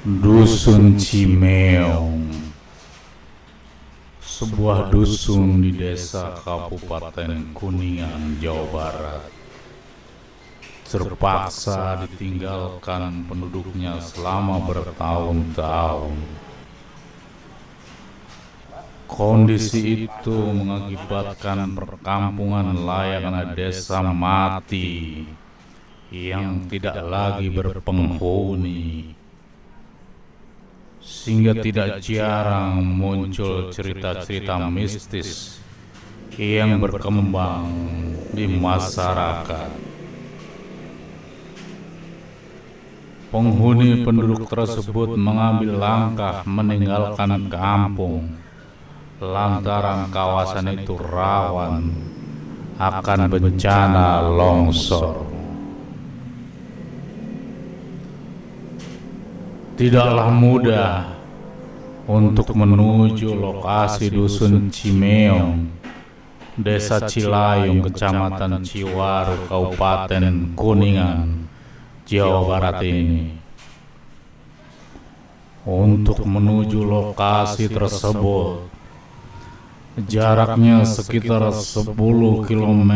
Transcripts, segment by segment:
Dusun Cimeong, sebuah dusun di desa Kabupaten Kuningan, Jawa Barat, terpaksa ditinggalkan penduduknya selama bertahun-tahun. Kondisi itu mengakibatkan perkampungan layaknya desa mati yang tidak lagi berpenghuni, sehingga tidak jarang muncul cerita-cerita mistis yang berkembang di masyarakat. Penghuni penduduk tersebut mengambil langkah meninggalkan kampung lantaran kawasan itu rawan akan bencana longsor. Tidaklah mudah untuk menuju lokasi dusun Cimeong, desa Cilayung, kecamatan Ciwaru, Kabupaten Kuningan, Jawa Barat ini. Untuk menuju lokasi tersebut, jaraknya sekitar 10 km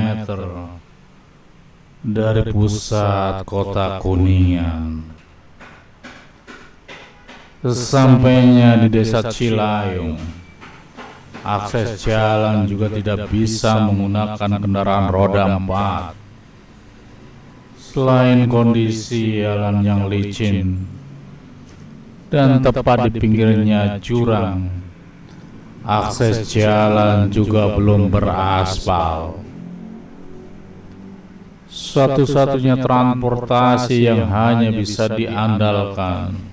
dari pusat kota Kuningan. Sesampainya di desa Cilayung, akses jalan juga tidak bisa menggunakan kendaraan roda 4. Selain kondisi jalan yang licin dan tepat di pinggirnya jurang, akses jalan juga belum beraspal. Satu-satunya transportasi yang hanya bisa diandalkan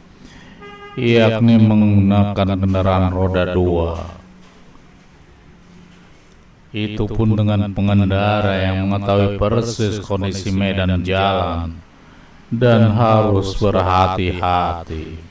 yakni menggunakan kendaraan roda 2. Itu pun dengan pengendara yang mengetahui persis kondisi medan jalan dan harus berhati-hati.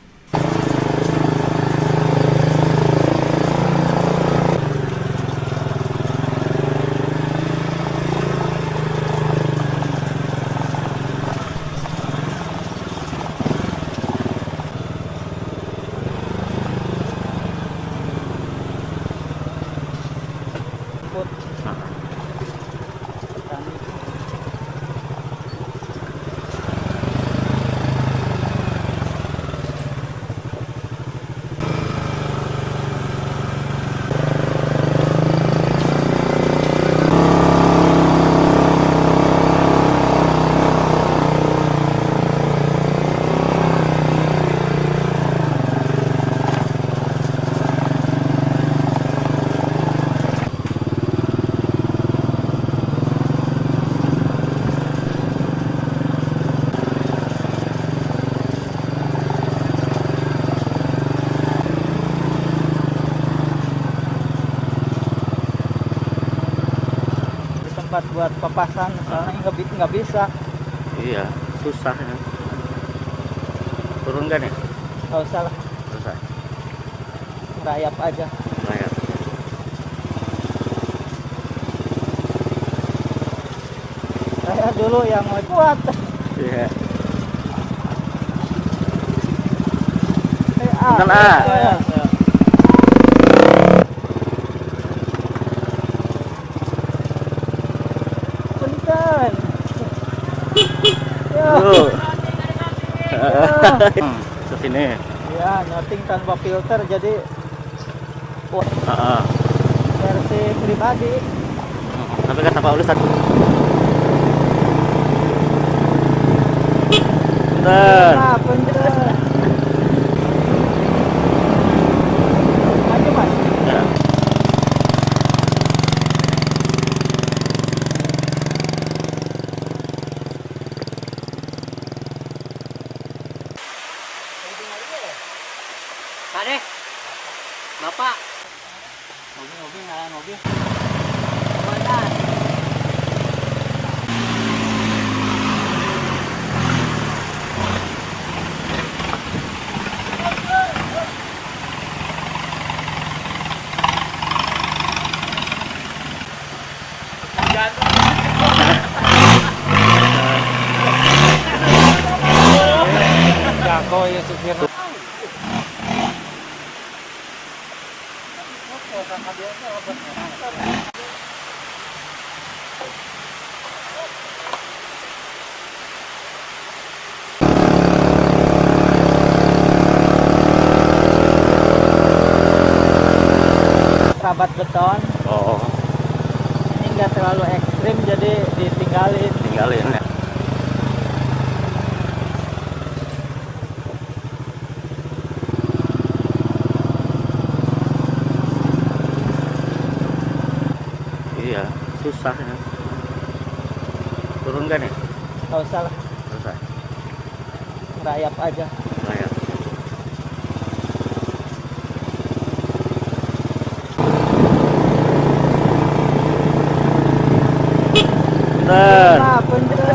Buat papasan, soalnya nggak bisa. Iya, susah ya. Turun kan ya? Nggak usah lah, Susah. ngerayap aja. Layak. Saya dulu yang mau kuat. Iya. Bentar, ah. Bentar. Ke sini. Ya, nyeting tanpa filter jadi Heeh. versi pribadi. Tapi kata Pak Ulus satu. Bentar. Nah, bener. Maju, Mas. Ya. Pak deh. Bapak. Mobil, nyalain mobil. Mana? Jago ya supir. Rabat beton. Oh, Ini nggak terlalu ekstrim jadi ditinggalin. tinggalin ya. Iya, susah ya. Turun kan nih? Nggak usah lah, Susah. ngerayap aja. Layak. Bener. Nah, bener.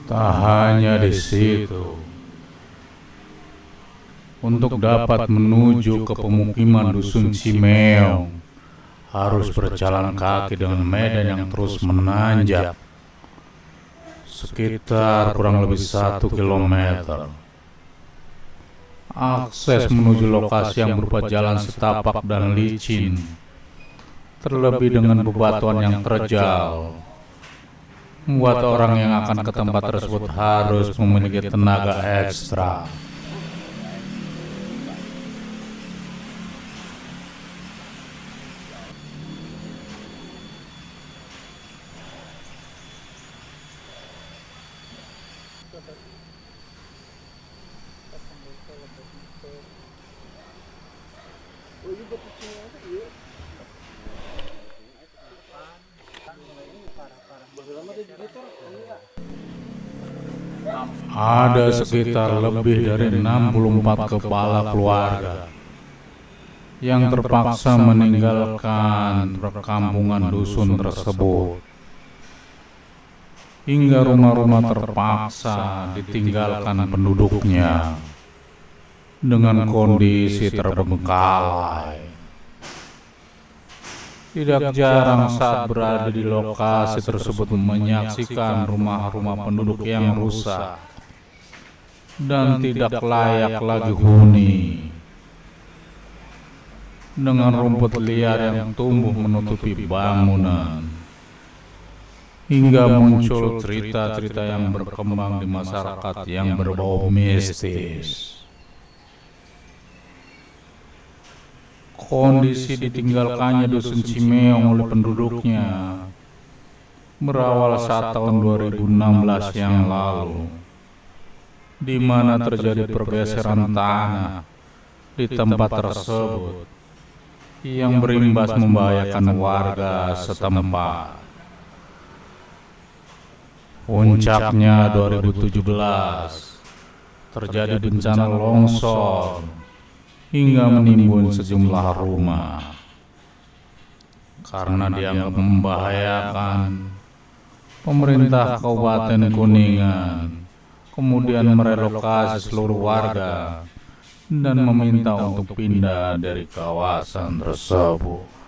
Tak hanya di situ. Untuk dapat menuju ke pemukiman Dusun Cimeong, harus berjalan kaki dengan medan yang terus menanjak, sekitar kurang lebih 1 kilometer. Akses menuju lokasi yang berupa jalan setapak dan licin, terlebih dengan bebatuan yang terjal, membuat orang yang akan ke tempat tersebut harus memiliki tenaga ekstra. Ada sekitar lebih dari 64 kepala keluarga yang terpaksa meninggalkan perkampungan dusun tersebut, hingga rumah-rumah terpaksa ditinggalkan penduduknya dengan kondisi terbengkalai. Tidak jarang saat berada di lokasi tersebut menyaksikan rumah-rumah penduduk yang rusak dan tidak layak lagi huni, dengan rumput liar yang tumbuh menutupi bangunan, hingga muncul cerita-cerita yang berkembang di masyarakat yang berbau mistis. Kondisi ditinggalkannya Dusun Cimeong oleh penduduknya berawal saat tahun 2016 yang lalu, di mana terjadi pergeseran tanah di tempat tersebut yang berimbas membahayakan warga setempat. Puncaknya 2017 terjadi bencana longsor hingga menimbun sejumlah rumah. Karena dianggap membahayakan, pemerintah Kabupaten Kuningan kemudian merelokasi seluruh warga dan meminta untuk pindah dari kawasan tersebut.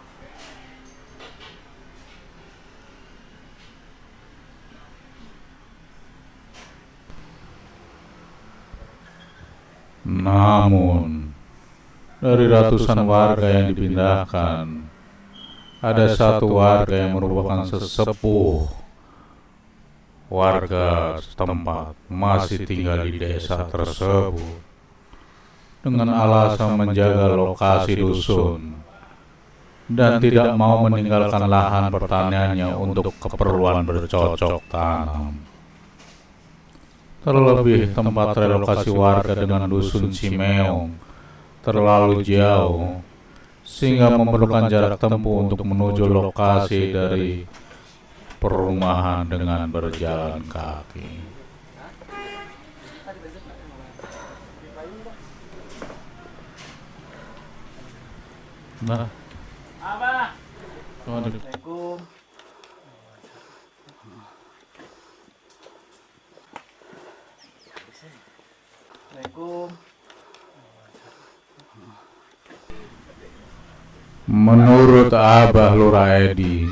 Namun, dari ratusan warga yang dipindahkan, ada satu warga yang merupakan sesepuh warga setempat masih tinggal di desa tersebut dengan alasan menjaga lokasi dusun dan tidak mau meninggalkan lahan pertaniannya untuk keperluan bercocok tanam. Terlebih tempat relokasi warga dengan Dusun Cimeong terlalu jauh, sehingga memerlukan jarak tempuh untuk menuju lokasi dari perumahan dengan berjalan kaki. Nah, Assalamualaikum. Assalamualaikum. menurut Abah Lurah Edi,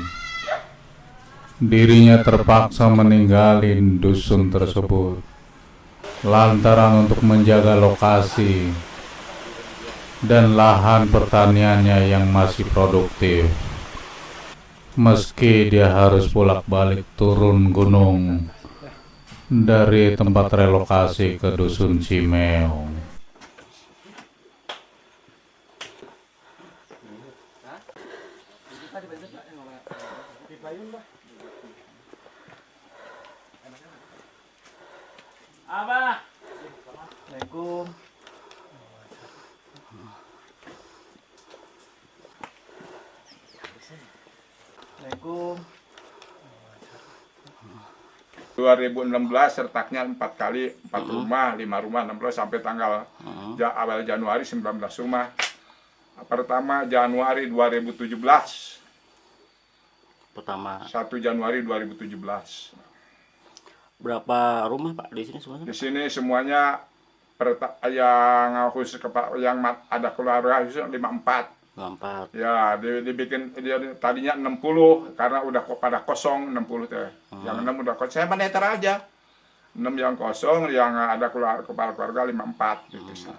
dirinya terpaksa meninggalin dusun tersebut lantaran untuk menjaga lokasi dan lahan pertaniannya yang masih produktif. Meski dia harus bolak-balik turun gunung dari tempat relokasi ke Dusun Cimeong. Abah. Assalamualaikum. Assalamualaikum. 2016 sertaknya 4 kali, 4 rumah, 5 rumah, 16 sampai tanggal awal Januari 19 rumah. Pertama Januari 2017. Pertama. 1 Januari 2017. Berapa rumah Pak di sini semuanya? Di sini semuanya yang khusus yang ada keluarga khusus 54. 4. Ya, dibikin dia tadinya 60 karena udah pada kosong 60 teh. Yang 6 udah kosong. Saya meneter aja. 6 yang kosong, yang ada kepala keluarga 54 gitu.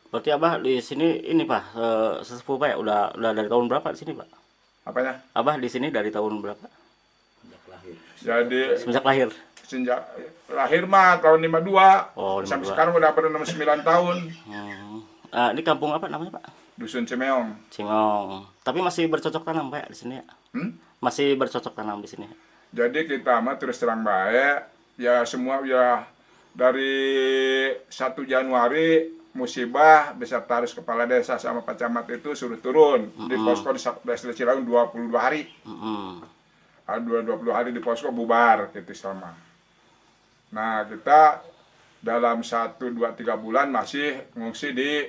Berarti Abah di sini ini Pak, sesepuh Pak ya udah dari tahun berapa di sini Pak? Apanya? Abah di sini dari tahun berapa? Jadi Semenjak lahir. sejak lahir mah tahun 52. Oh, Sampai 52. sekarang udah pada 69 tahun. Ini kampung apa namanya Pak? Dusun Cimeong. Cingong. Tapi masih bercocok tanam Pak di sini ya? Masih bercocok tanam di sini. Jadi kita mah terus terang baik. Ya semua ya dari 1 Januari musibah beserta harus kepala desa sama Pak Camat itu suruh turun di posko di Desa Cilaung 22 hari. 20 hari di posko bubar gitu sama. Nah kita dalam 1, 2, 3 bulan masih ngungsi di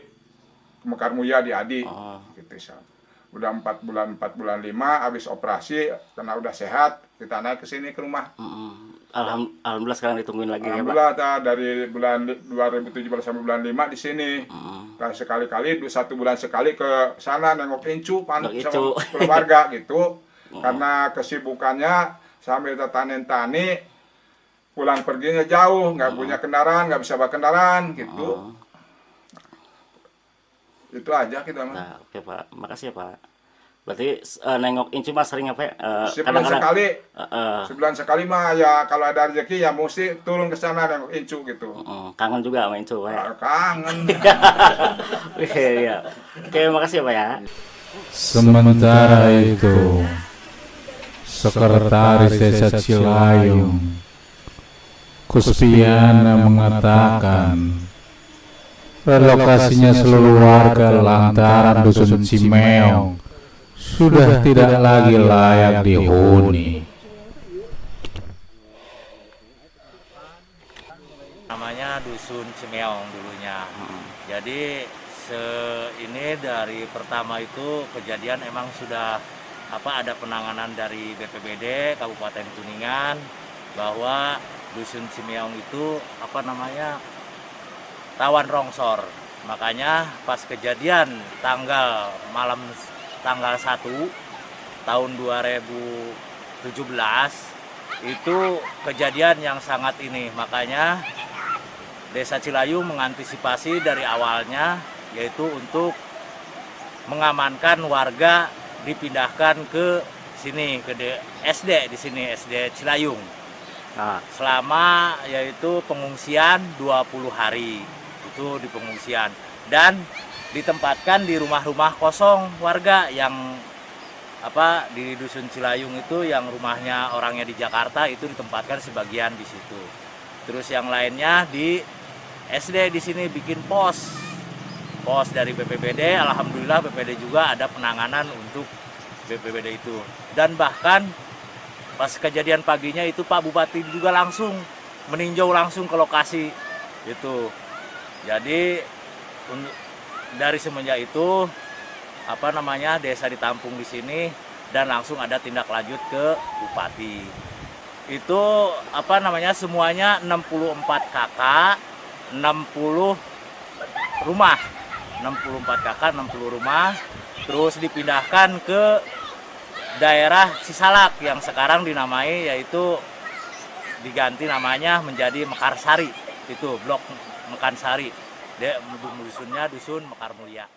Mekar Mulia di Adi gitu sama. Udah 4 bulan 5 habis operasi karena udah sehat kita naik ke sini ke rumah. Alhamdulillah sekarang ditungguin lagi ya Pak. Alhamdulillah dari bulan 2017 sampai bulan 5 di sini. Sekali-kali 1 bulan sekali ke sana nengok Incu sama keluarga gitu. Karena kesibukannya sambil tani pulang perginya jauh, nggak punya kendaraan, nggak bisa bawa kendaraan gitu. Itu aja kita mah. Nah, oke Pak, makasih ya Pak. Berarti nengok Incu mas sering apa ya? Sebulan sekali. Sebulan sekali mah ya kalau ada rezeki ya mesti turun ke sana nengok Incu gitu. Kangen juga sama Incu Pak. Ya? Kangen. Iya. Oke, makasih ya Pak ya. Sementara itu, Sekretaris Desa Cilayung Kuspiana mengatakan relokasinya seluruh warga lantaran Dusun Cimeong sudah tidak lagi layak dihuni. Namanya Dusun Cimeong dulunya. Jadi ini dari pertama itu kejadian emang sudah ada penanganan dari BPBD Kabupaten Kuningan bahwa Dusun Cimeong itu rawan longsor. Makanya pas kejadian malam tanggal 1 tahun 2017 itu kejadian yang sangat ini. Makanya Desa Cilayung mengantisipasi dari awalnya yaitu untuk mengamankan warga dipindahkan ke sini ke SD di sini SD Cilayung. Nah, selama yaitu pengungsian 20 hari itu di pengungsian dan ditempatkan di rumah-rumah kosong warga yang di Dusun Cilayung itu yang rumahnya orangnya di Jakarta itu ditempatkan sebagian di situ. Terus yang lainnya di SD di sini bikin pos dari BPBD. Alhamdulillah BPBD juga ada penanganan untuk BPBD itu. Dan bahkan pas kejadian paginya itu Pak Bupati juga langsung meninjau langsung ke lokasi itu. Jadi dari semenjak itu desa ditampung di sini dan langsung ada tindak lanjut ke Bupati. Itu semuanya 64 kakak, 60 rumah. 64 kakak, 60 rumah, terus dipindahkan ke daerah Cisalak yang sekarang dinamai yaitu diganti namanya menjadi Mekarsari. Itu blok Mekarsari. Dusunnya Dusun Mekar Mulia.